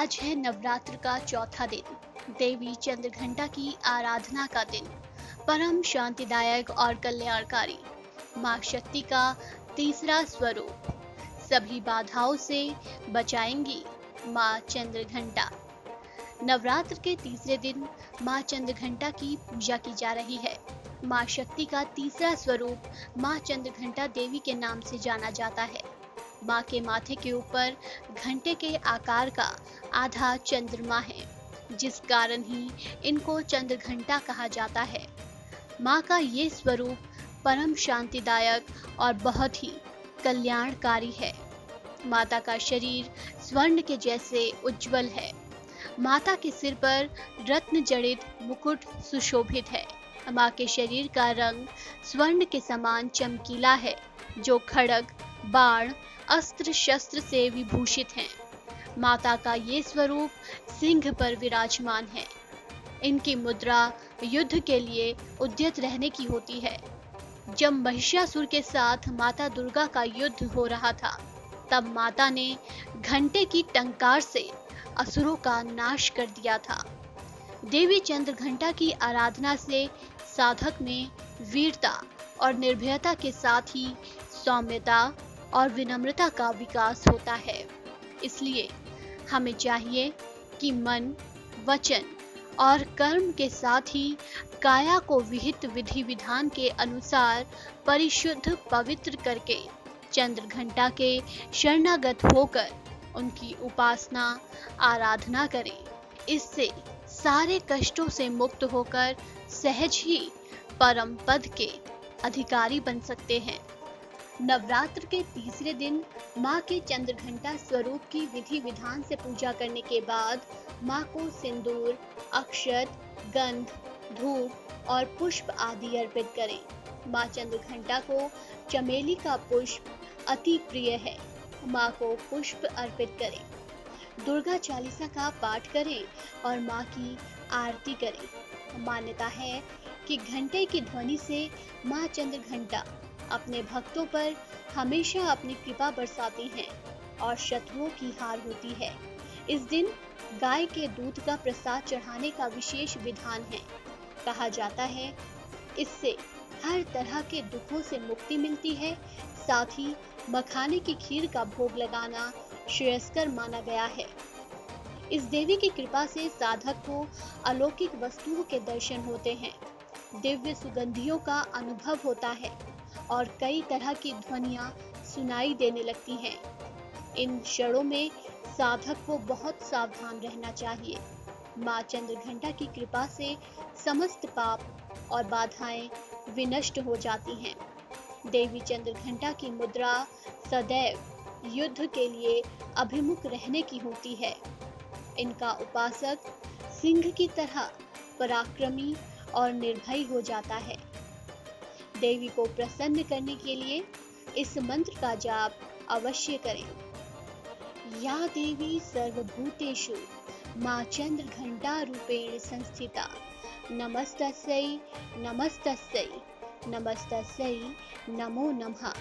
आज है नवरात्र का चौथा दिन, देवी चंद्रघंटा की आराधना का दिन। परम शांतिदायक और कल्याणकारी माँ शक्ति का तीसरा स्वरूप सभी बाधाओं से बचाएंगी माँ चंद्रघंटा। नवरात्र के तीसरे दिन माँ चंद्रघंटा की पूजा की जा रही है। माँ शक्ति का तीसरा स्वरूप माँ चंद्रघंटा देवी के नाम से जाना जाता है। माँ के माथे के ऊपर घंटे के आकार का आधा चंद्रमा है, जिस कारण ही इनको चंद्रघंटा कहा जाता है। माँ का ये स्वरूप परम शांतिदायक और बहुत ही कल्याणकारी है। माता का शरीर स्वर्ण के जैसे उज्जवल है। माता के सिर पर रत्न जड़ित मुकुट सुशोभित है। माँ के शरीर का रंग स्वर्ण के समान चमकीला है, जो खड्ग, बाण, अस्त्र शस्त्र से विभूषित हैं। माता का ये स्वरूप सिंह पर विराजमान है। इनकी मुद्रा युद्ध के लिए उद्यत रहने की होती है। जब महिषासुर के साथ माता दुर्गा का युद्ध हो रहा था, तब माता ने घंटे की टंकार से असुरों का नाश कर दिया था। देवी चंद्रघंटा की आराधना से साधक में वीरता और निर्भयता के साथ ही सौम्यता और विनम्रता का विकास होता है। इसलिए हमें चाहिए कि मन, वचन और कर्म के साथ ही काया को विहित विधि विधान के अनुसार परिशुद्ध पवित्र करके चंद्रघंटा के शरणागत होकर उनकी उपासना आराधना करें। इससे सारे कष्टों से मुक्त होकर सहज ही परम पद के अधिकारी बन सकते हैं। नवरात्र के तीसरे दिन माँ के चंद्रघंटा स्वरूप की विधि विधान से पूजा करने के बाद माँ को सिंदूर, अक्षत, गंध, धूप और पुष्प आदि अर्पित करें। माँ चंद्रघंटा को चमेली का पुष्प अति प्रिय है। माँ को पुष्प अर्पित करें। दुर्गा चालीसा का पाठ करें और माँ की आरती करें। मान्यता है कि घंटे की ध्वनि से माँ चंद्रघंटा अपने भक्तों पर हमेशा अपनी कृपा बरसाती हैं और शत्रुओं की हार होती है। इस दिन गाय के दूध का प्रसाद चढ़ाने का विशेष विधान है। कहा जाता है इससे हर तरह के दुखों से मुक्ति मिलती है। साथ ही मखाने की खीर का भोग लगाना श्रेयस्कर माना गया है। इस देवी की कृपा से साधक को अलौकिक वस्तुओं के दर्शन होते हैं, दिव्य सुगंधियों का अनुभव होता है और कई तरह की ध्वनियां सुनाई देने लगती हैं। इन क्षणों में साधक को बहुत सावधान रहना चाहिए। माँ चंद्रघंटा की कृपा से समस्त पाप और बाधाएं विनष्ट हो जाती हैं। देवी चंद्रघंटा की मुद्रा सदैव युद्ध के लिए अभिमुख रहने की होती है। इनका उपासक सिंह की तरह पराक्रमी और निर्भय हो जाता है। देवी को प्रसन्न करने के लिए इस मंत्र का जाप अवश्य करें। या देवी सर्वभूतेषु माँ चंद्रघंटा रूपेण संस्थिता, नमस्तस्यै नमस्तस्यै नमस्तस्यै नमो नमः।